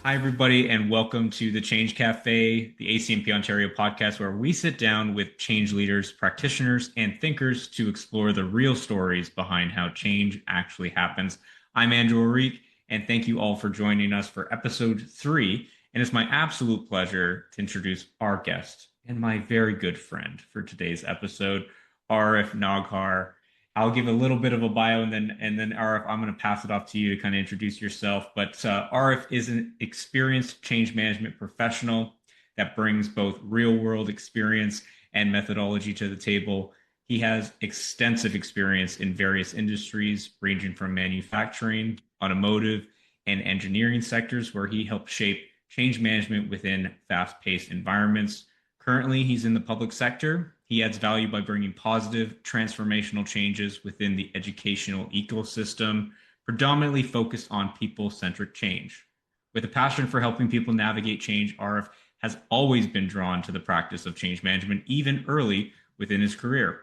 Hi, everybody, and welcome to the Change Café, the ACMP Ontario podcast, where we sit down with change leaders, practitioners, and thinkers to explore the real stories behind how change actually happens. I'm Andrew Arik, and thank you all for joining us for episode 3. And it's my absolute pleasure to introduce our guest and my very good friend for today's episode, Arif Naghar. I'll give a little bit of a bio and then Arif, I'm going to pass it off to you to kind of introduce yourself. But Arif is an experienced change management professional that brings both real world experience and methodology to the table. He has extensive experience in various industries, ranging from manufacturing, automotive, and engineering sectors, where he helped shape change management within fast paced environments. Currently, he's in the public sector. He adds value by bringing positive, transformational changes within the educational ecosystem, predominantly focused on people centric change. With a passion for helping people navigate change, Arif has always been drawn to the practice of change management, even early within his career.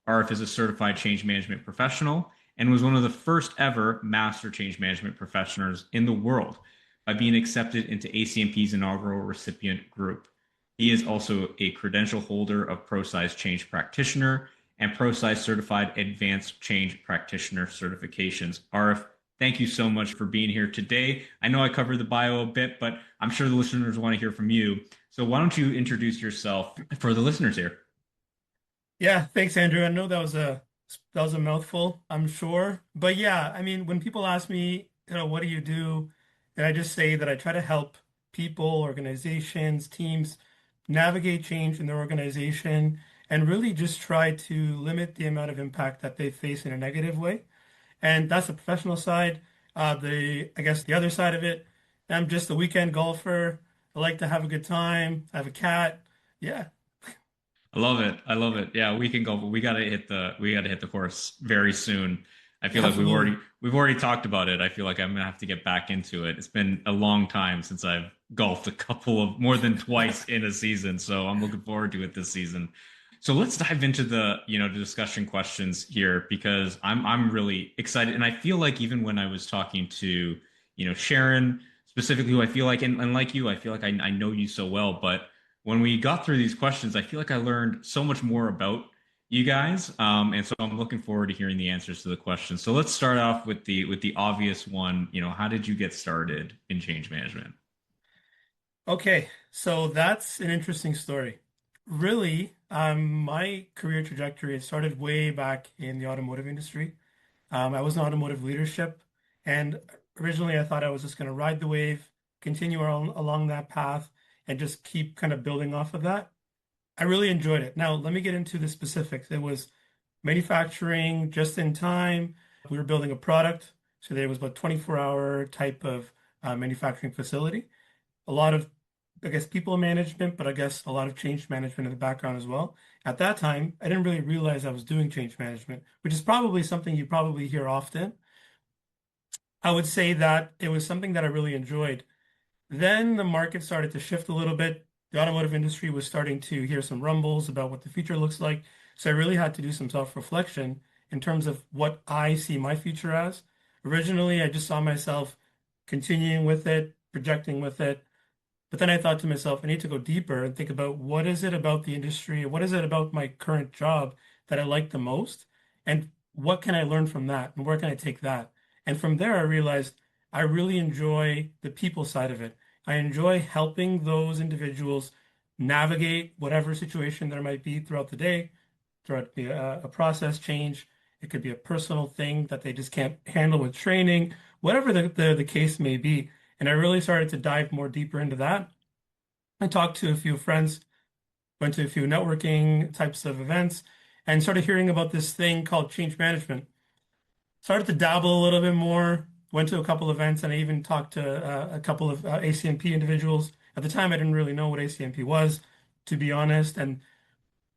Arif is a certified change management professional and was one of the first ever master change management professionals in the world by being accepted into ACMP's inaugural recipient group. He is also a credential holder of ProSize Change Practitioner and ProSize Certified Advanced Change Practitioner certifications. Arif, thank you so much for being here today. I know I covered the bio a bit, but I'm sure the listeners want to hear from you. So why don't you introduce yourself for the listeners here? Yeah, thanks, Andrew. I know that was a mouthful, I'm sure. But yeah, I mean, when people ask me, what do you do? And I just say that I try to help people, organizations, teams navigate change in their organization and really just try to limit the amount of impact that they face in a negative way. And that's the professional side. I guess the other side of it, I'm just a weekend golfer. I like to have a good time. I have a cat. Yeah. I love it. I love it. Yeah, we can go, but we gotta hit the course very soon. I feel like we've already Absolutely. we've already talked about it. I feel like I'm gonna have to get back into it. It's been a long time since I've golfed a couple of more than twice in a season, so I'm looking forward to it this season. So let's dive into the discussion questions here because I'm really excited, and I feel like even when I was talking to Sharon specifically, who I feel like and like you, I feel like I know you so well, but when we got through these questions, I feel like I learned so much more about you guys, and so I'm looking forward to hearing the answers to the questions. So let's start off with the obvious one. How did you get started in change management? Okay, so that's an interesting story. Really, my career trajectory has started way back in the automotive industry. I was in automotive leadership, and originally I thought I was just going to ride the wave, continue along that path, and just keep kind of building off of that. I really enjoyed it. Now, let me get into the specifics. It was manufacturing just in time. We were building a product, so there was about 24-hour type of manufacturing facility. A lot of, I guess, people management, but I guess a lot of change management in the background as well. At that time, I didn't really realize I was doing change management, which is probably something you probably hear often. I would say that it was something that I really enjoyed. Then the market started to shift a little bit. The automotive industry was starting to hear some rumbles about what the future looks like. So I really had to do some self-reflection in terms of what I see my future as. Originally, I just saw myself continuing with it, projecting with it. But then I thought to myself, I need to go deeper and think about what is it about the industry, what is it about my current job that I like the most, and what can I learn from that, and where can I take that? And from there, I realized I really enjoy the people side of it. I enjoy helping those individuals navigate whatever situation there might be throughout the day, throughout a process change. It could be a personal thing that they just can't handle with training, whatever the case may be. And I really started to dive more deeper into that. I talked to a few friends, went to a few networking types of events, and started hearing about this thing called change management. Started to dabble a little bit more, went to a couple events, and I even talked to a couple of ACMP individuals. At the time, I didn't really know what ACMP was, to be honest. And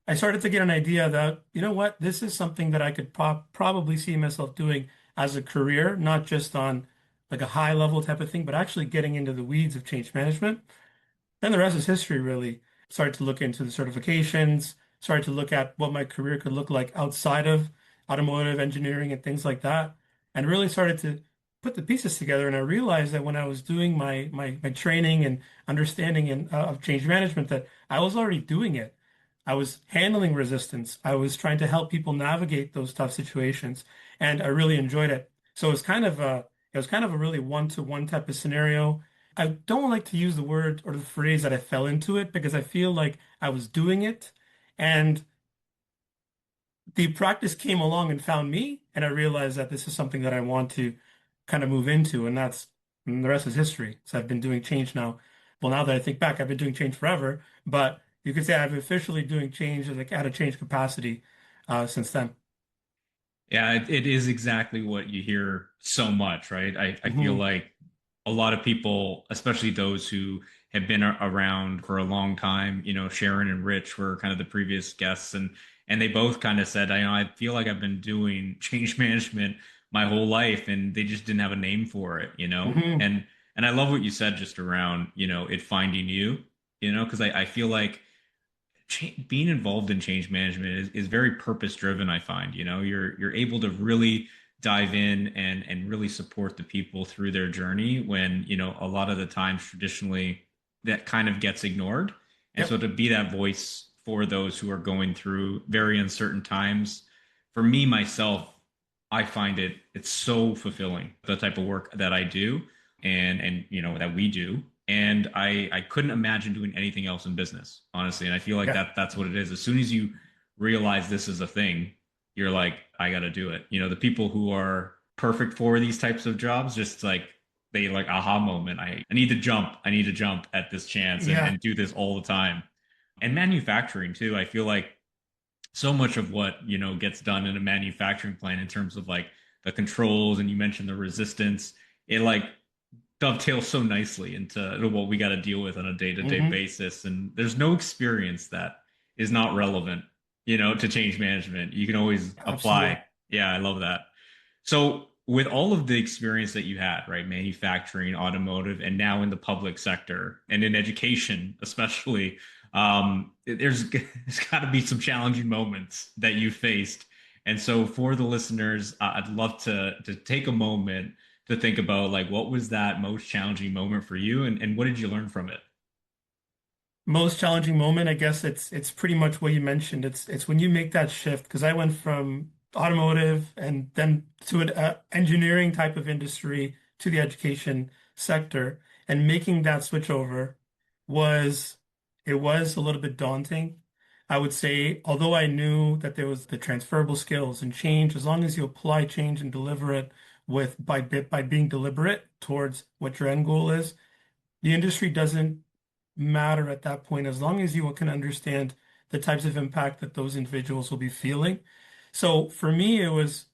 I started to get an idea that, you know what, this is something that I could probably see myself doing as a career, not just on like a high level type of thing, but actually getting into the weeds of change management. Then the rest is history, really. Started to look into the certifications, started to look at what my career could look like outside of automotive engineering and things like that, and really started to put the pieces together and I realized that when I was doing my training and understanding of change management, that I was already doing it. I was handling resistance. I was trying to help people navigate those tough situations, and I really enjoyed it. So it was kind of a really one-to-one type of scenario. I don't like to use the word or the phrase that I fell into it because I feel like I was doing it, and the practice came along and found me, and I realized that this is something that I want to kind of move into, and the rest is history. So I've been doing change now. Well, now that I think back, I've been doing change forever, but you could say I've officially doing change like at a change capacity since then. Yeah, it is exactly what you hear so much, right? I feel Hmm. like a lot of people, especially those who have been around for a long time, Sharon and Rich were kind of the previous guests, and they both kind of said, I feel like I've been doing change management my whole life, and they just didn't have a name for it, Hmm. and I love what you said just around, it finding you, because I feel like being involved in change management is very purpose driven. I find, you're able to really dive in and really support the people through their journey when, a lot of the times traditionally that kind of gets ignored. And so Yep. to be that voice for those who are going through very uncertain times, for me myself, I find it's so fulfilling, the type of work that I do and that we do, and I couldn't imagine doing anything else in business, honestly. And I feel like Yeah. that's what it is. As soon as you realize this is a thing, you're like, I got to do it. The people who are perfect for these types of jobs, just like they like aha moment. I need to jump. I need to jump at this chance and, Yeah. and do this all the time. And manufacturing too. I feel like so much of what gets done in a manufacturing plant in terms of like the controls, and you mentioned the resistance, it like dovetails so nicely into what we got to deal with on a day-to-day Hmm. basis, and there's no experience that is not relevant to change management. You can always Absolutely. apply. Yeah, I love that. So with all of the experience that you had, right, manufacturing, automotive, and now in the public sector and in education especially, there's got to be some challenging moments that you faced. And so for the listeners, I'd love to take a moment to think about like what was that most challenging moment for you, and what did you learn from it? Most challenging moment, I guess it's pretty much what you mentioned. It's when you make that shift because I went from automotive and then to an engineering type of industry to the education sector, and making that switch over was it was a little bit daunting. I would say, although I knew that there was the transferable skills and change, as long as you apply change and deliver it with by bit by being deliberate towards what your end goal is, the industry doesn't matter at that point as long as you can understand the types of impact that those individuals will be feeling. So for me, it was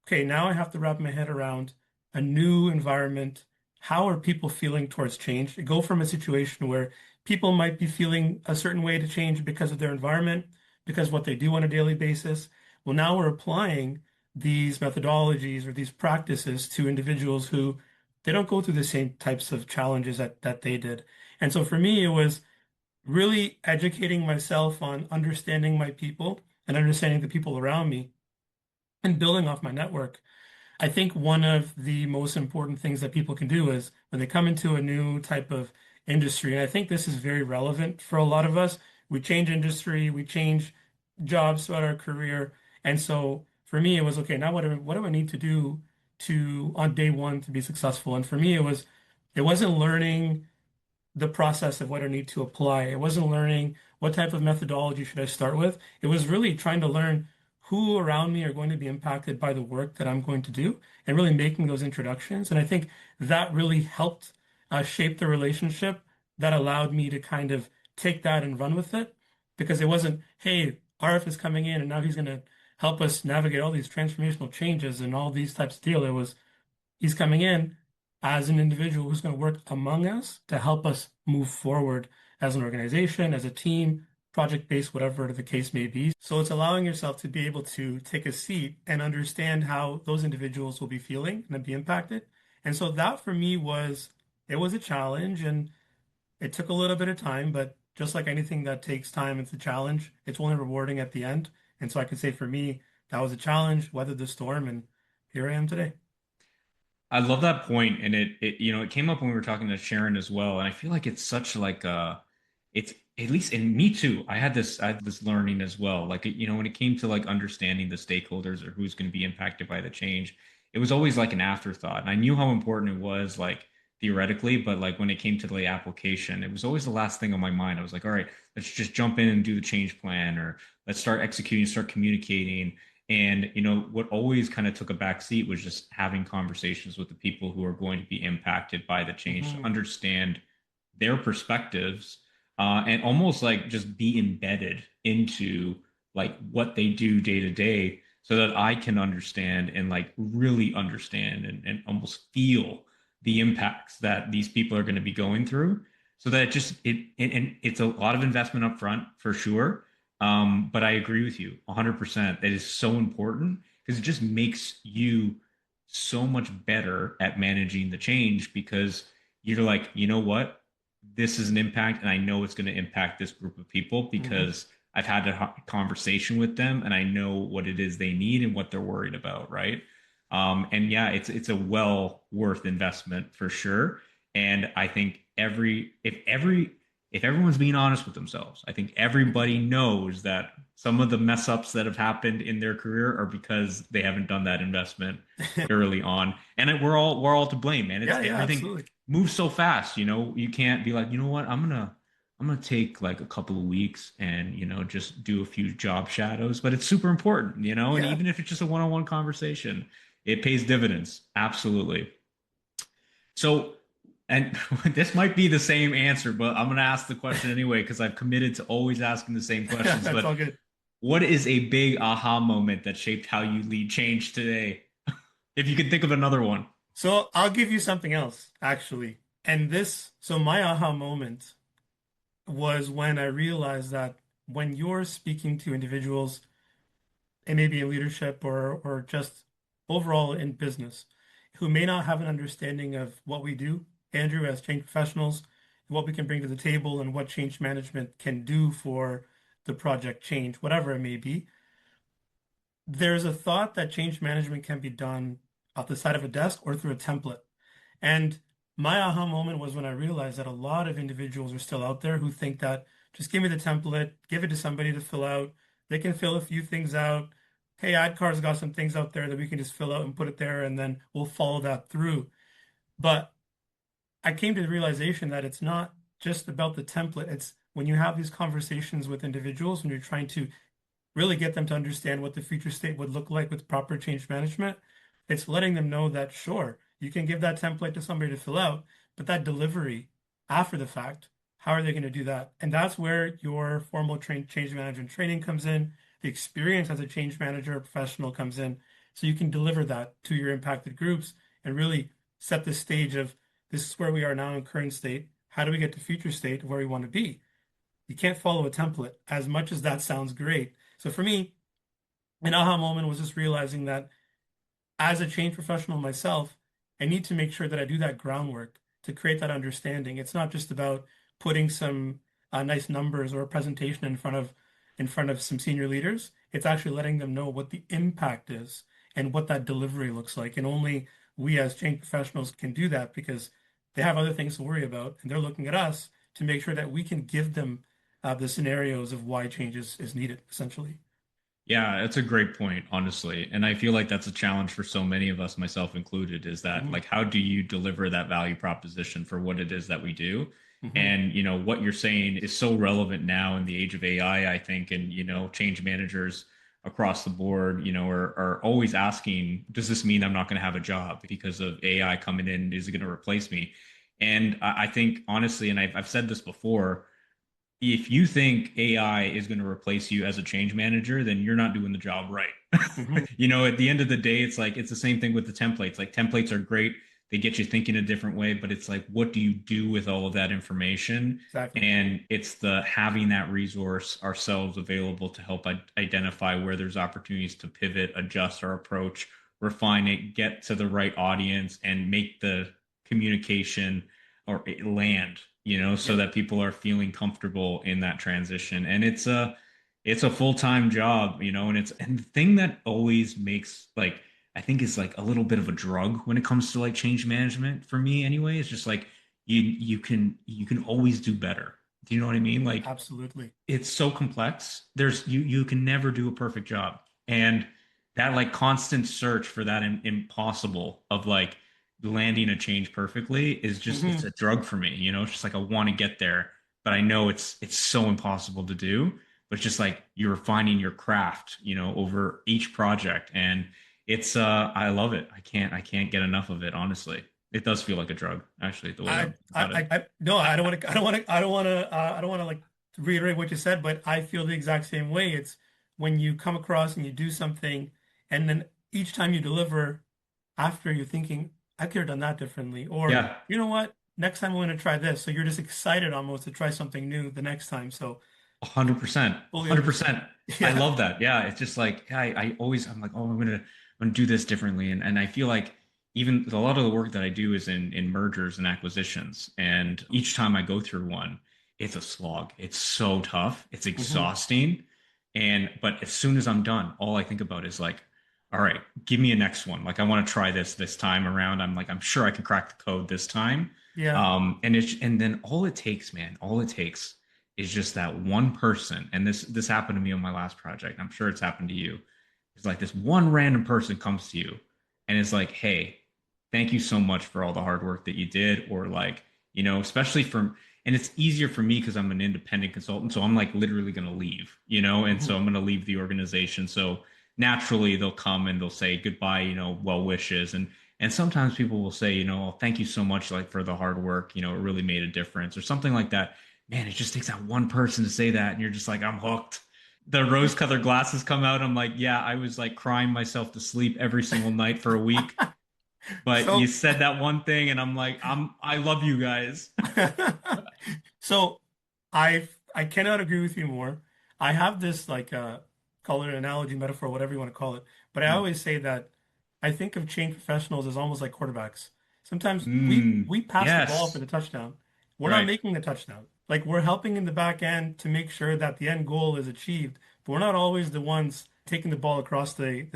okay, now I have to wrap my head around a new environment. How are people feeling towards change? To go from a situation where people might be feeling a certain way to change because of their environment, because of what they do on a daily basis. Well, now we're applying these methodologies or these practices to individuals who they don't go through the same types of challenges that they did. And so for me, it was really educating myself on understanding my people and understanding the people around me and building off my network. I think one of the most important things that people can do is when they come into a new type of industry, and I think this is very relevant for a lot of us, we change industry, we change jobs throughout our career. And so for me, it was okay, now what do I need to do to on day one to be successful? And for me, it wasn't learning the process of what I need to apply. It wasn't learning what type of methodology should I start with. It was really trying to learn who around me are going to be impacted by the work that I'm going to do and really making those introductions. And I think that really helped shape the relationship that allowed me to kind of take that and run with it because it wasn't, hey, Arif is coming in and now he's going to help us navigate all these transformational changes and all these types of deal. It was he's coming in as an individual who's going to work among us to help us move forward as an organization, as a team, project-based, whatever the case may be. So it's allowing yourself to be able to take a seat and understand how those individuals will be feeling and be impacted. And so that for me it was a challenge and it took a little bit of time, but just like anything that takes time, it's a challenge. It's only rewarding at the end. And so I can say for me, that was a challenge, weathered the storm, and here I am today. I love that point, and it came up when we were talking to Sharon as well, and I feel like it's such like it's at least in me too. I had this learning as well. Like when it came to like understanding the stakeholders or who's going to be impacted by the change, it was always like an afterthought, and I knew how important it was like theoretically, but like when it came to the application, it was always the last thing on my mind. I was like, all right, let's just jump in and do the change plan, or let's start executing, start communicating. And what always kind of took a back seat was just having conversations with the people who are going to be impacted by the change to Hmm. understand their perspectives, and almost like just be embedded into like what they do day to day so that I can understand and like really understand and almost feel the impacts that these people are going to be going through so that it just and it's a lot of investment up front for sure, but I agree with you 100%. That is so important because it just makes you so much better at managing the change because you're like, you know what? This is an impact, and I know it's going to impact this group of people Hmm. because I've had a conversation with them and I know what it is they need and what they're worried about, right? And yeah, it's a well worth investment for sure. And I think if everyone's being honest with themselves, I think everybody knows that some of the mess ups that have happened in their career are because they haven't done that investment early on. And we're all to blame, man. It's Yeah, yeah, everything absolutely. moves so fast, you can't be like, you know what, I'm gonna take like a couple of weeks and just do a few job shadows, but it's super important, and Yeah. even if it's just a one-on-one conversation, it pays dividends. Absolutely. So, and this might be the same answer, but I'm going to ask the question anyway because I've committed to always asking the same questions. That's But all good. what is a big aha moment that shaped how you lead change today? If you could think of another one. So I'll give you something else, actually. So my aha moment was when I realized that when you're speaking to individuals, and maybe in leadership or just overall in business, who may not have an understanding of what we do, Andrew, as change professionals, what we can bring to the table and what change management can do for the project change, whatever it may be. There's a thought that change management can be done off the side of a desk or through a template. And my aha moment was when I realized that a lot of individuals are still out there who think that just give me the template, give it to somebody to fill out. They can fill a few things out. Hey, AdCar's got some things out there that we can just fill out and put it there, and then we'll follow that through. But I came to the realization that it's not just about the template. It's when you have these conversations with individuals, when you're trying to really get them to understand what the future state would look like with proper change management. It's letting them know that, sure, you can give that template to somebody to fill out, but that delivery after the fact, how are they going to do that? And that's where your formal change management training comes in, the experience as a change manager or professional comes in, so you can deliver that to your impacted groups and really set the stage of this is where we are now in current state. How do we get to future state where we want to be? You can't follow a template as much as that sounds great. So for me, an aha moment was just realizing that as a change professional myself, I need to make sure that I do that groundwork to create that understanding. It's not just about putting some nice numbers or a presentation in front of some senior leaders. It's actually letting them know what the impact is and what that delivery looks like. And only we as change professionals can do that because they have other things to worry about, and they're looking at us to make sure that we can give them the scenarios of why change is needed, essentially. Yeah, that's a great point, honestly. And I feel like that's a challenge for so many of us, myself included, is that Hmm. like how do you deliver that value proposition for what it is that we do? Hmm. And what you're saying is so relevant now in the age of AI, I think, and change managers across the board, are always asking, does this mean I'm not going to have a job because of AI coming in? Is it going to replace me? And I think honestly, and I've said this before, if you think AI is going to replace you as a change manager, then you're not doing the job right. Hmm. At the end of the day, it's like it's the same thing with the templates. Like templates are great. They get you thinking a different way, but it's like, what do you do with all of that information? Exactly. And it's the having that resource ourselves available to help identify where there's opportunities to pivot, adjust our approach, refine it, get to the right audience, and make the communication or land, so Yep. that people are feeling comfortable in that transition. And it's a full-time job, and the thing that always makes like I think is like a little bit of a drug when it comes to like change management for me anyway. It's just like you can always do better. Do you know what I mean? Like Absolutely. it's so complex. You can never do a perfect job. And that like constant search for that impossible of like landing a change perfectly is just it's Hmm. a drug for me, you know? It's just like I want to get there, but I know it's so impossible to do. But it's just like you're refining your craft, you know, over each project. And it's I love it. I can't get enough of it, honestly. It does feel like a drug, actually, the way about it. No, I don't want to, I don't want to, I don't want to, I don't want to like reiterate what you said, but I feel the exact same way. It's when you come across and you do something, and then each time you deliver, after you're thinking, I could have done that differently, or Yeah. you know what, next time I'm going to try this. So you're just excited almost to try something new the next time. So 100%. fully understand. 100%. I Yeah. love that. Yeah. It's just like I always I'm like, oh, I'm gonna do this differently. And I feel like even a lot of the work that I do is in mergers and acquisitions. And each time I go through one, it's a slog. It's so tough. It's Hmm. exhausting. And but as soon as I'm done, all I think about is like, all right, give me a next one. Like I want to try this time around. I'm like, I'm sure I can crack the code this time. Yeah. And then all it takes, man, all it takes is just that one person. And this happened to me on my last project. I'm sure it's happened to you. It's like this one random person comes to you and is like, hey, thank you so much for all the hard work that you did. Or like, you know, especially from, and it's easier for me because I'm an independent consultant. So I'm like literally going to leave, you know, and so Hmm. I'm going to leave the organization. So naturally they'll come and they'll say goodbye, you know, well wishes. And sometimes people will say, you know, oh, thank you so much like for the hard work, you know, it really made a difference or something like that. Man, it just takes that one person to say that and you're just like, I'm hooked. The rose colored glasses come out. I'm like, yeah, I was like crying myself to sleep every single night for a week. But you So said that one thing and I'm like, I love you guys. So I cannot agree with you more. I have this like call it an analogy, metaphor, whatever you want to call it. But I Mm. always say that I think of change professionals as almost like quarterbacks. Sometimes we Mm, we pass the ball for yes. the touchdown. We're not Right. making the touchdown. Like we're helping in the back end to make sure that the end goal is achieved, but we're not always the ones taking the ball across the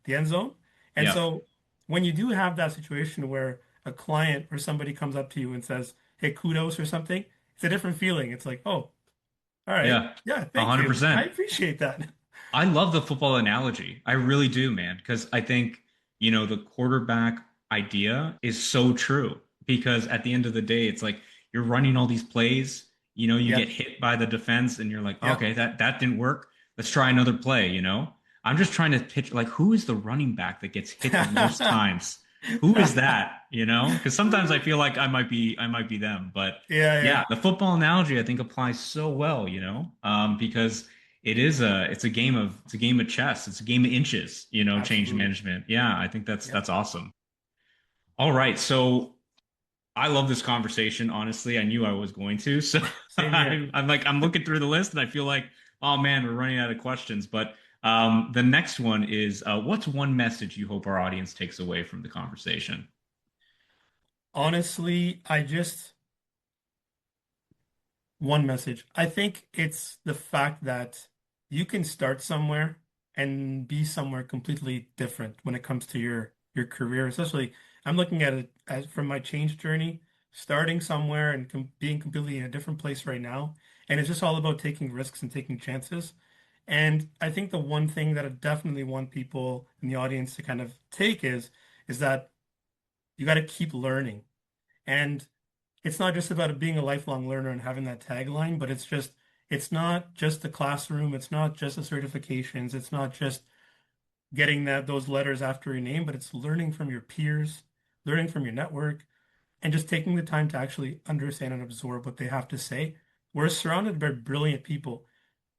end zone. And Yeah. so when you do have that situation where a client or somebody comes up to you and says, "Hey, kudos" or something, it's a different feeling. It's like, "Oh, all right. Yeah. Yeah, A thank hundred you. I percent. appreciate that." I love the football analogy. I really do, man, because I think, you know, the quarterback idea is so true because at the end of the day, it's like you're running all these plays, you know, you Yeah. get hit by the defense and you're like, Yeah. okay, that didn't work. Let's try another play, you know? I'm just trying to pitch like who is the running back that gets hit the most times? Who is that, you know? Because sometimes I feel like I might be them, but Yeah, yeah, yeah. the football analogy I think applies so well, you know? Because it's a game of chess. It's a game of inches, you know, change Absolutely. management. Yeah, I think that's Yeah. that's awesome. All right. So I love this conversation, honestly. I knew I was going to. So Same here. I'm like I'm looking through the list and I feel like, oh man, we're running out of questions. But the next one is what's one message you hope our audience takes away from the conversation? Honestly, I just one message. I think it's the fact that you can start somewhere and be somewhere completely different when it comes to your career. Especially, I'm looking at it as from my change journey, starting somewhere and being completely in a different place right now. And it's just all about taking risks and taking chances. And I think the one thing that I definitely want people in the audience to kind of take is that you got to keep learning. And it's not just about being a lifelong learner and having that tagline, but it's not just the classroom, it's not just the certifications, it's not just getting those letters after your name, but it's learning from your peers, learning from your network, and just taking the time to actually understand and absorb what they have to say. We're surrounded by brilliant people,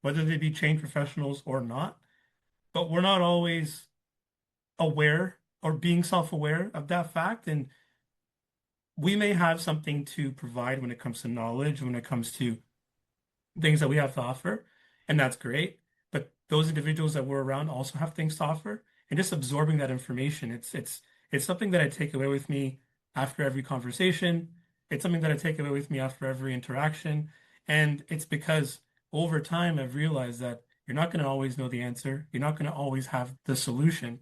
whether they be trained professionals or not, but we're not always aware or being self-aware of that fact. And we may have something to provide when it comes to knowledge, when it comes to things that we have to offer, and that's great. But those individuals that we're around also have things to offer, and just absorbing that information, it's something that I take away with me after every conversation. It's something that I take away with me after every interaction, and it's because over time I've realized that you're not going to always know the answer. You're not going to always have the solution,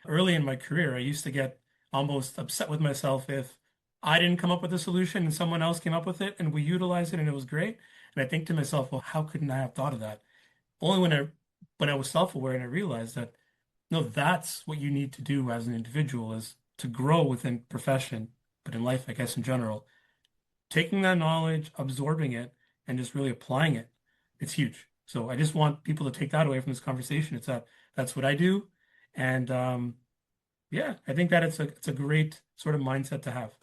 early in my career, I used to get almost upset with myself if I didn't come up with a solution and someone else came up with it and we utilized it and it was great. And I think to myself, well, how couldn't I have thought of that? Only when I was self-aware and I realized that no, that's what you need to do as an individual is to grow within profession, but in life, I guess in general, taking that knowledge, absorbing it, and just really applying it. It's huge. So I just want people to take that away from this conversation. It's that that's what I do. And yeah, I think that it's a great sort of mindset to have.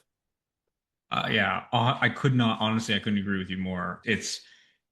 Yeah, I could not, honestly, I couldn't agree with you more. It's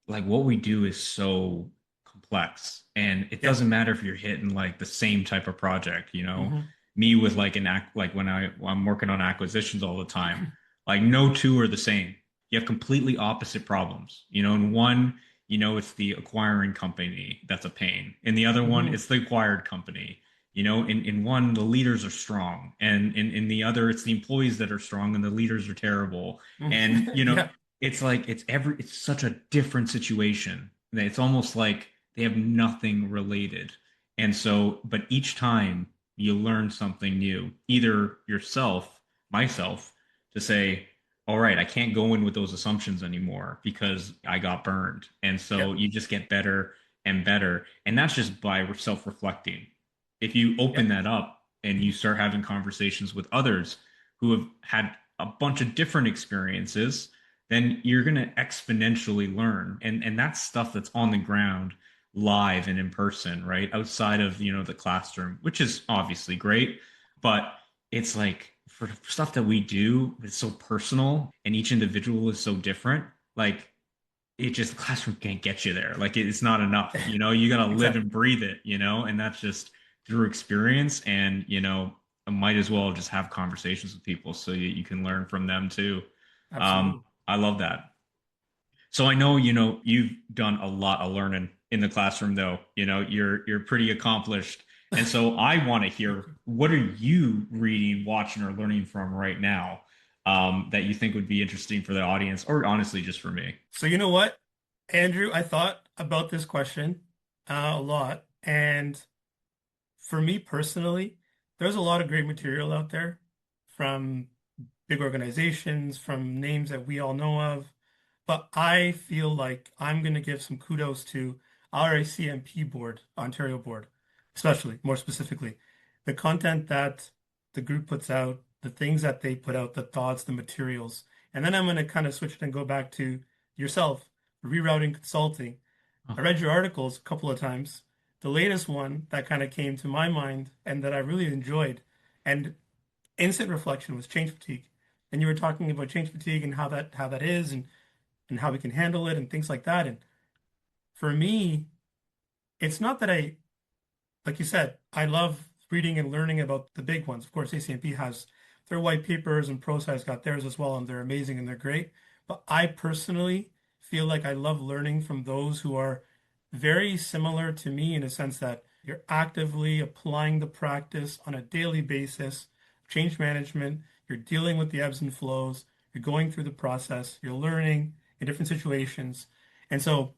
like what we do is so complex, and it Yeah. doesn't matter if you're hitting like the same type of project, Hmm. me with like like when I'm working on acquisitions all the time, like no two are the same. You have completely opposite problems. In one, it's the acquiring company that's a pain. In the other one, Hmm. it's the acquired company. In one, the leaders are strong, and in the other, it's the employees that are strong and the leaders are terrible. And Yeah. it's like it's such a different situation that it's almost like they have nothing related. And so, but each time you learn something new, either yourself, myself, to say, all right, I can't go in with those assumptions anymore because I got burned. And Yeah. so you just get better and better. And that's just by self-reflecting. If you Yeah. open that up and you start having conversations with others who have had a bunch of different experiences, then you're going to exponentially learn. And that's stuff that's on the ground live and in person, right? Outside of, the classroom, which is obviously great, but it's like for stuff that we do, it's so personal and each individual is so different. Like it just the classroom can't get you there. Like it's not enough. You got to live Exactly. and breathe it, and that's just through experience. And, I might as well just have conversations with people so you can learn from them too. Absolutely. I love that. So I know, you've done a lot of learning in the classroom though. You're pretty accomplished. And so I want to Thank hear, you. what are you reading, watching, or learning from right now, that you think would be interesting for the audience, or honestly just for me? So you know what, Andrew, I thought about this question a lot, and for me personally, there's a lot of great material out there from big organizations, from names that we all know of. But I feel like I'm going to give some kudos to our ACMP board, Ontario board, especially, more specifically. The content that the group puts out, the things that they put out, the thoughts, the materials. And then I'm going to kind of switch it and go back to yourself, rerouting consulting. I Oh, read your articles a couple of times. The latest one that kind of came to my mind and that I really enjoyed and instant reflection was change fatigue. And you were talking about change fatigue and how that is and how we can handle it and things like that. And for me, it's not that like you said, I love reading and learning about the big ones. Of course, ACMP has their white papers and ProSci's got theirs as well, and they're amazing and they're great. But I personally feel like I love learning from those who are very similar to me in a sense that you're actively applying the practice on a daily basis, change management, you're dealing with the ebbs and flows, you're going through the process, you're learning in different situations. And so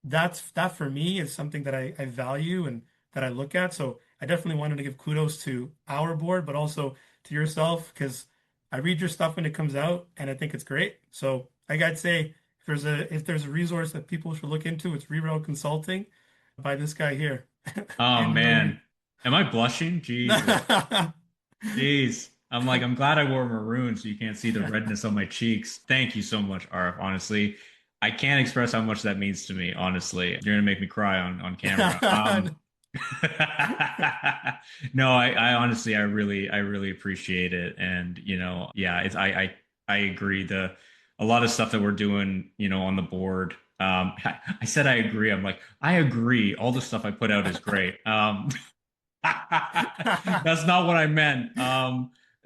that for me is something that I value and that I look at. So I definitely wanted to give kudos to our board, but also to yourself because I read your stuff when it comes out and I think it's great. So I gotta say, if there's a resource that people should look into, it's Reroute Consulting by this guy here, oh Andrew man, Maroon. am I blushing? Jesus. Jeez. I'm glad I wore maroon so you can't see the redness on my cheeks. Thank you so much, Arif. Honestly, I can't express how much that means to me. Honestly, you're gonna make me cry on camera. No, I honestly, I really appreciate it, and yeah, I agree. A lot of stuff that we're doing, on the board. I said I agree. I'm like, I agree. All the stuff I put out is great. That's not what I meant.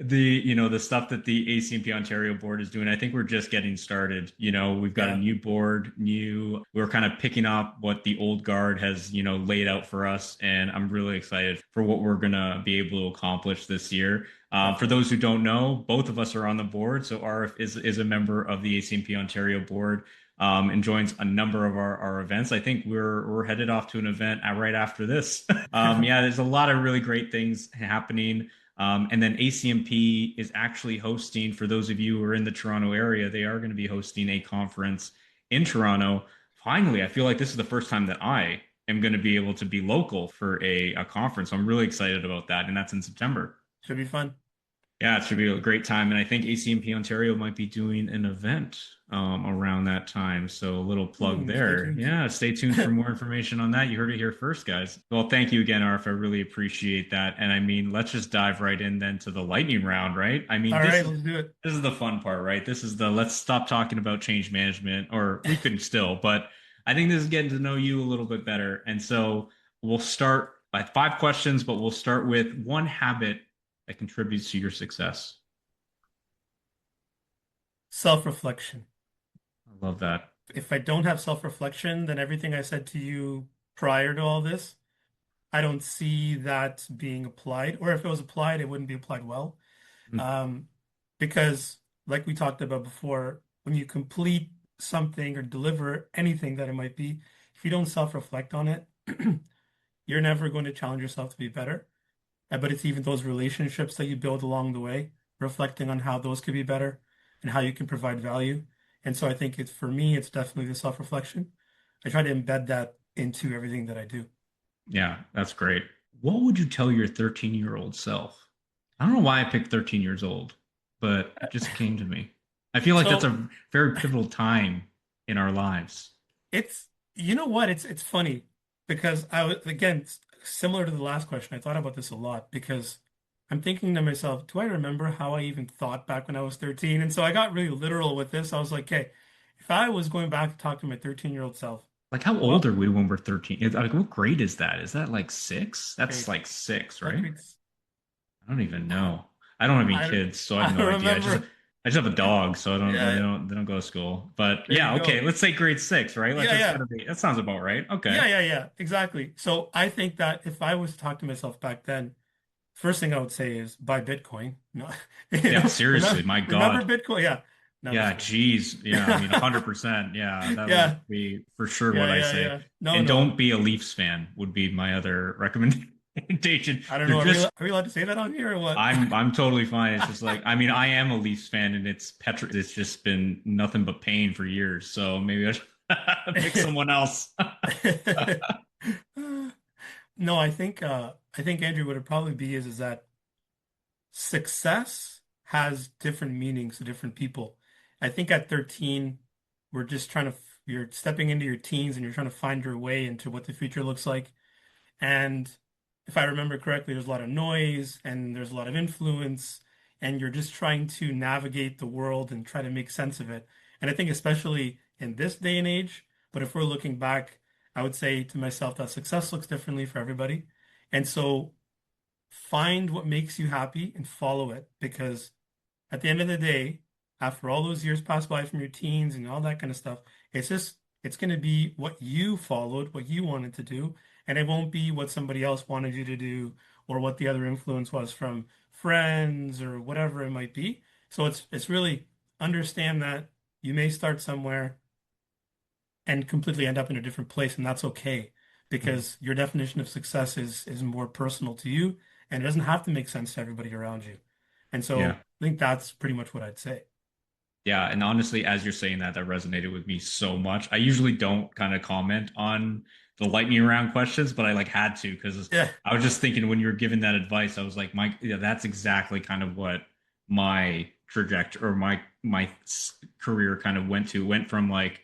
the stuff that the ACMP Ontario board is doing, I think we're just getting started. We've got a Yeah, new board, we're kind of picking up what the old guard has, laid out for us. And I'm really excited for what we're gonna be able to accomplish this year. For definitely. those who don't know, both of us are on the board. So Arif is a member of the ACMP Ontario board. And joins a number of our events. I think we're headed off to an event right after this. Yeah, there's a lot of really great things happening. And then ACMP is actually hosting, for those of you who are in the Toronto area, they are going to be hosting a conference in Toronto. Finally, I feel like this is the first time that I am going to be able to be local for a conference. So I'm really excited about that. And that's in September. Should be fun. Yeah, it should be a great time. And I think ACMP Ontario might be doing an event around that time. So a little plug Stay there. tuned. Yeah, stay tuned for more information on that. You heard it here first, guys. Well, thank you again, Arif. I really appreciate that. And I mean, let's just dive right in then to the lightning round, right? I mean, All this right, is let's do it. this is the fun part, right? This is the let's stop talking about change management, or we could still, but I think this is getting to know you a little bit better. And so we'll start by 5 questions, but we'll start with one habit that contributes to your success. Self-reflection. I love that. If I don't have self-reflection, then everything I said to you prior to all this, I don't see that being applied. Or if it was applied, it wouldn't be applied well. Mm. Um, because, like we talked about before, when you complete something or deliver anything that it might be, if you don't self-reflect on it, you're never going to challenge yourself to be better. But it's even those relationships that you build along the way, reflecting on how those could be better and how you can provide value. And so I think it's for me, it's definitely the self-reflection. I try to embed that into everything that I do. Yeah, that's great. What would you tell your 13-year-old self? I don't know why I picked 13 years old, but it just came to me. I feel like that's So a very pivotal time in our lives. it's, you know what? It's funny because I was, again, similar to the last question, I thought about this a lot because I'm thinking to myself, do I remember how I even thought back when I was 13? And so I got really literal with this. I was like, okay, if I was going back to talk to my 13-year-old self, Like, how old well, are we when we're 13? Like, what grade is that? Is that like six? That's okay, like six, what right? grades? I don't even know. I don't have any I kids, so I have I no don't idea. remember. I just have a dog, so I don't they Yeah, don't they don't go to school. But there you yeah, okay, go. let's say grade six, right? Yeah, That's yeah. gotta be that sounds about right. Okay. Yeah, exactly. So I think that if I was to talk to myself back then, first thing I would say is buy Bitcoin. No, Yeah, seriously, my remember God. Bitcoin? Yeah. No, I'm just Yeah, kidding. geez. Yeah, I mean, 100%. Yeah, that would Yeah, be for sure what I say. yeah. No, And no. don't be a Leafs fan would be my other recommendation. I don't You're know. just Are we allowed to say that on here or what? I'm totally fine. It's just like I mean, I am a Leafs fan and it's just been nothing but pain for years. So maybe I should pick someone else. No, I think Andrew, what it probably be is that success has different meanings to different people. I think at 13, we're just trying to, you're stepping into your teens and you're trying to find your way into what the future looks like. And if I remember correctly, there's a lot of noise and there's a lot of influence, and you're just trying to navigate the world and try to make sense of it. And I think especially in this day and age, but if we're looking back, I would say to myself that success looks differently for everybody. And so find what makes you happy and follow it because at the end of the day, after all those years pass by from your teens and all that kind of stuff, it's going to be what you followed, what you wanted to do, and it won't be what somebody else wanted you to do or what the other influence was from friends or whatever it might be. So it's really understand that you may start somewhere and completely end up in a different place, and that's okay because your definition of success is more personal to you, and it doesn't have to make sense to everybody around you. And Yeah. so I think that's pretty much what I'd say. Yeah, and honestly, as you're saying that, that resonated with me so much. I usually don't kind of comment on the lightning round questions, but I like had to because Yeah. I was just thinking when you were giving that advice, I was like, Mike, yeah, that's exactly kind of what my trajectory or my career kind of went from like,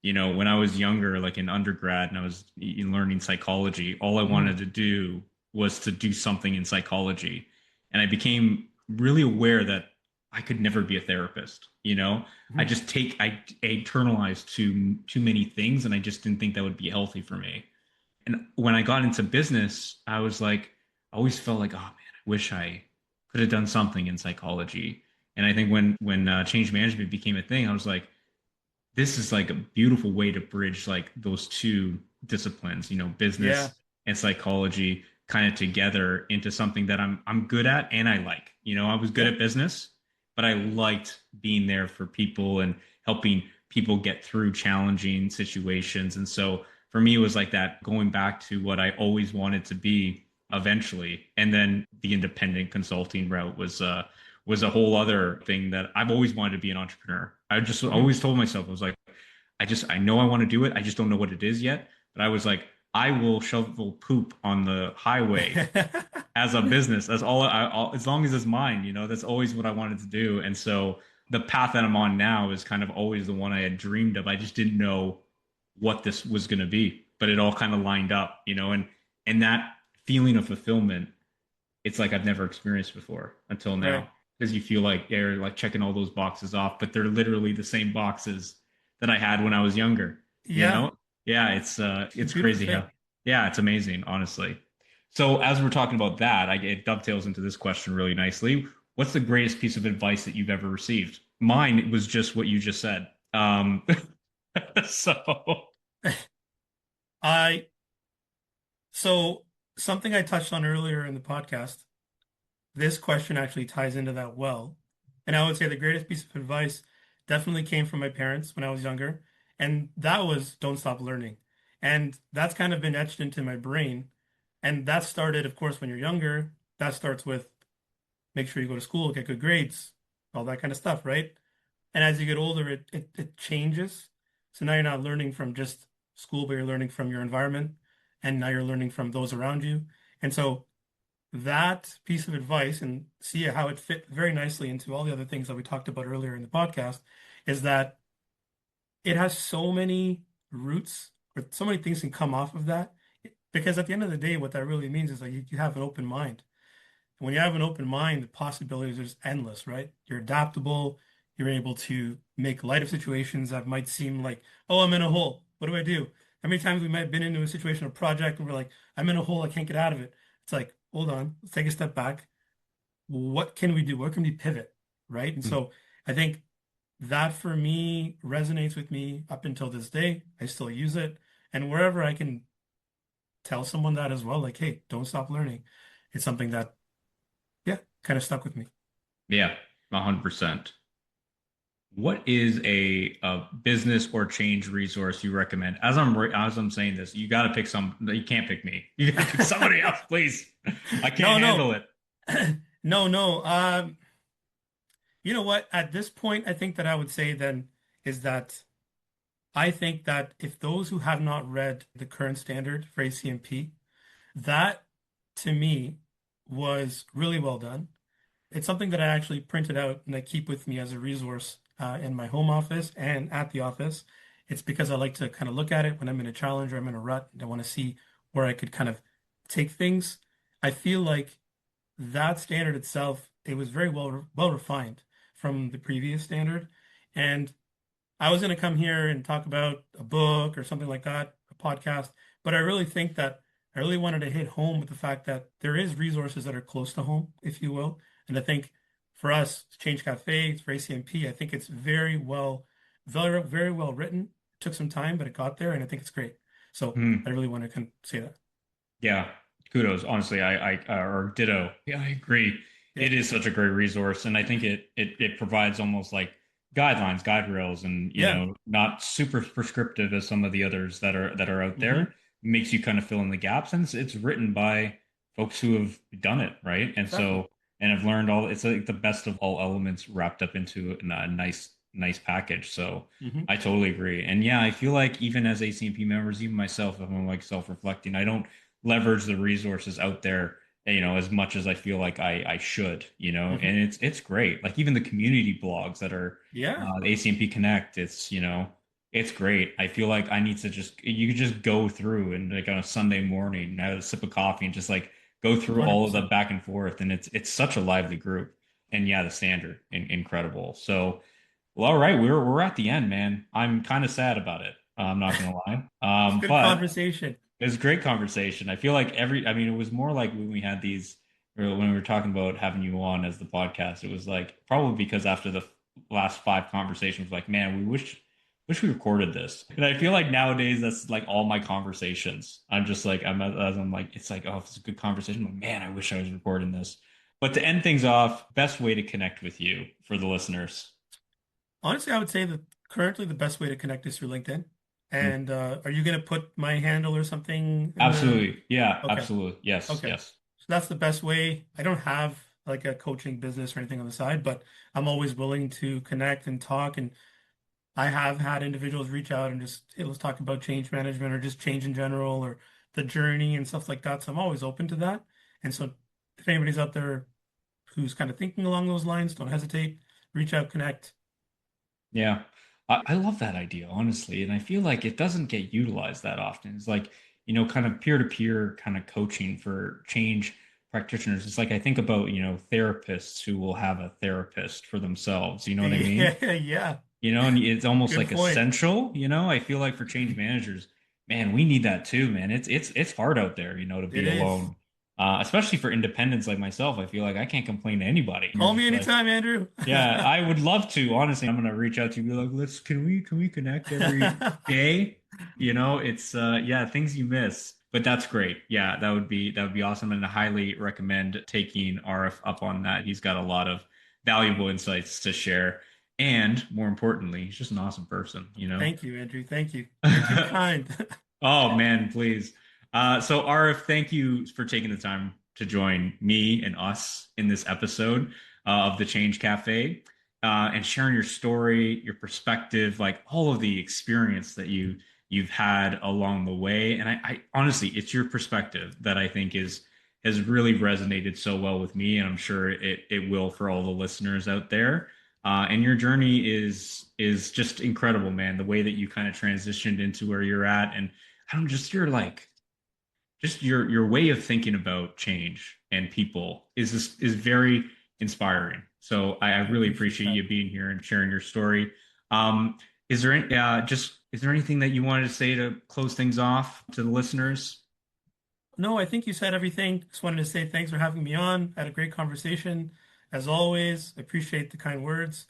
when I was younger, like in undergrad, and I was learning psychology. All I wanted Mhm. to do was to do something in psychology, and I became really aware that I could never be a therapist. I Mhm. just I internalized too many things, and I just didn't think that would be healthy for me. And when I got into business, I was like, I always felt like, oh man, I wish I could have done something in psychology. And I think when change management became a thing, I was like, this is like a beautiful way to bridge like those two disciplines, Yeah. business and psychology kind of together into something that I'm good at and I like. I was good Yeah. at business, but I liked being there for people and helping people get through challenging situations. And so for me, it was like that going back to what I always wanted to be eventually. And then the independent consulting route was a whole other thing that I've always wanted to be an entrepreneur. I just Hmm. always told myself, I was like, I know I want to do it. I just don't know what it is yet. But I was like, I will shovel poop on the highway as a business. That's as long as it's mine, that's always what I wanted to do. And so the path that I'm on now is kind of always the one I had dreamed of. I just didn't know what this was going to be, but it all kind of lined up, and that feeling of fulfillment, it's like I've never experienced before until Right. now because you feel like they're like checking all those boxes off, but they're literally the same boxes that I had when I was younger, you Yeah. know? Yeah, It's a it's beautiful crazy thing. how yeah, it's amazing, honestly. So as we're talking about that, it dovetails into this question really nicely. What's the greatest piece of advice that you've ever received? Mine was just what you just said. So I so something I touched on earlier in the podcast, this question actually ties into that well. And I would say the greatest piece of advice definitely came from my parents when I was younger, and that was don't stop learning. And that's kind of been etched into my brain. And that started, of course, when you're younger. That starts with make sure you go to school, get good grades, all that kind of stuff, right? And as you get older, it changes. So now you're not learning from just school, but you're learning from your environment, and now you're learning from those around you. And so that piece of advice, and see how it fit very nicely into all the other things that we talked about earlier in the podcast, is that it has so many roots, or so many things can come off of that. Because at the end of the day, what that really means is that you have an open mind. When you have an open mind, the possibilities are just endless, right? You're adaptable. You're able to make light of situations that might seem like, oh, I'm in a hole. What do I do? How many times we might have been into a situation, a project, and we're like, I'm in a hole. I can't get out of it. It's like, hold on, let's take a step back. What can we do? Where can we pivot? Right? And so I think that for me resonates with me up until this day. I still use it. And wherever I can tell someone that as well, like, hey, don't stop learning. It's something that, yeah, kind of stuck with me. yeah, 100%. What is a business or change resource you recommend? As I'm saying this, you got to pick some. You can't pick me. You got to pick somebody else, please. I can't No, no, handle it. no, no. You know what? At this point, I think that I would say then is that I think that if those who have not read the current standard for ACMP, that to me was really well done. It's something that I actually printed out and I keep with me as a resource in my home office and at the office. It's because I like to kind of look at it when I'm in a challenge or I'm in a rut and I want to see where I could kind of take things. I feel like that standard itself, it was very well refined from the previous standard. And I was going to come here and talk about a book or something like that, a podcast, but I really think that I really wanted to hit home with the fact that there is resources that are close to home, if you will. And I think for us, Change Cafe, for ACMP, I think it's very well written. It took some time, but it got there, and I think it's great. So I Hmm. really want to kind of say that. Yeah, kudos. Honestly, or ditto. Yeah, I agree. Yeah. It is such a great resource, and I think it provides almost like guidelines, guide rails, and Yeah. not super prescriptive as some of the others that are out Hmm. there. Makes you kind of fill in the gaps, and it's written by folks who have done it, right? And Exactly. so and have learned all. It's like the best of all elements wrapped up into a nice package. So Hmm. I totally agree. And yeah, I feel like even as ACMP members, even myself, if I'm like self-reflecting, I don't leverage the resources out there, as much as I feel like I should, Hmm. and it's great. Like even the community blogs that are Yeah. ACMP Connect, it's great. I feel like I need to you could just go through and like on a Sunday morning, have a sip of coffee and just like go through all of the 100%. back and forth, and it's such a lively group. And yeah, the standard, incredible. So, well, all right, we're at the end, man. I'm kind of sad about it. I'm not gonna lie. It's good But conversation. it was a great conversation. I feel like I mean, it was more like when we had these when we were talking about having you on as the podcast, it was like probably because after the last five conversations, like, man, we wish we recorded this. And I feel like nowadays that's like all my conversations. I'm just like I'm like it's like, oh, if it's a good conversation. I'm like, man, I wish I was recording this. But to end things off, best way to connect with you for the listeners. Honestly, I would say that currently the best way to connect is through LinkedIn. And are you going to put my handle or something in the? Absolutely. Yeah, Okay. absolutely. Yes, Okay. yes. So that's the best way. I don't have like a coaching business or anything on the side, but I'm always willing to connect and talk. And I have had individuals reach out and just, hey, let's talk about change management or just change in general or the journey and stuff like that. So I'm always open to that. And so if anybody's out there who's kind of thinking along those lines, don't hesitate, reach out, connect. Yeah. I love that idea, honestly. And I feel like it doesn't get utilized that often. It's like, kind of peer-to-peer kind of coaching for change practitioners. It's like I think about, therapists who will have a therapist for themselves. You know what I mean? Yeah, yeah. And it's almost Good like point. essential, I feel like for change managers, man, we need that too, man. It's hard out there, to It be is. alone. Especially for independents like myself. I feel like I can't complain to anybody. You're Call me just like, anytime, Andrew. yeah, I would love to. Honestly, I'm gonna reach out to you, be like, let's can we connect every day? It's yeah, things you miss. But that's great. Yeah, that would be awesome. And I highly recommend taking RF up on that. He's got a lot of valuable insights to share. And more importantly, he's just an awesome person. Thank you, Andrew. Thank you. You're too kind. Oh man, please. So Arif, thank you for taking the time to join me and us in this episode of the Change Cafe and sharing your story, your perspective, like all of the experience that you've had along the way. And I honestly, it's your perspective that I think has really resonated so well with me, and I'm sure it will for all the listeners out there. And your journey is just incredible, man. The way that you kind of transitioned into where you're at, and I don't just your way of thinking about change and people is very inspiring. So I I really appreciate appreciate that. you being here and sharing your story. Is there anything that you wanted to say to close things off to the listeners? No, I think you said everything. Just wanted to say thanks for having me on. Had a great conversation. As always, I appreciate the kind words.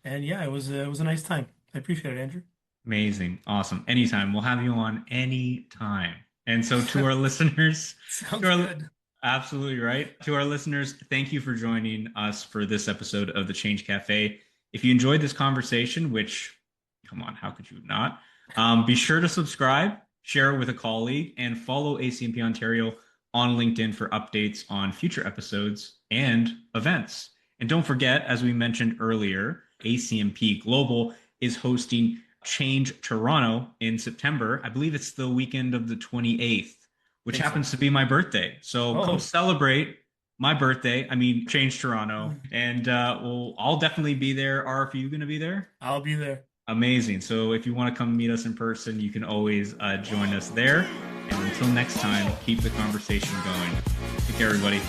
And yeah, it was a nice time. I appreciate it, Andrew. Amazing. Awesome. Anytime. We'll have you on anytime. And so to our listeners, to Sounds our good. absolutely right. To our listeners, thank you for joining us for this episode of the Change Cafe. If you enjoyed this conversation, which come on, how could you not? Be sure to subscribe, share it with a colleague, and follow ACMP Ontario on LinkedIn for updates on future episodes and events. And don't forget, as we mentioned earlier, ACMP Global is hosting Change Toronto in September. I believe it's the weekend of the 28th, which Think so. happens to be my birthday. So come Oh, celebrate my birthday. I mean, Change Toronto. And I'll definitely be there. Are you going to be there? I'll be there. Amazing. So if you want to come meet us in person, you can always join us there. And until next time, keep the conversation going. Take care, everybody.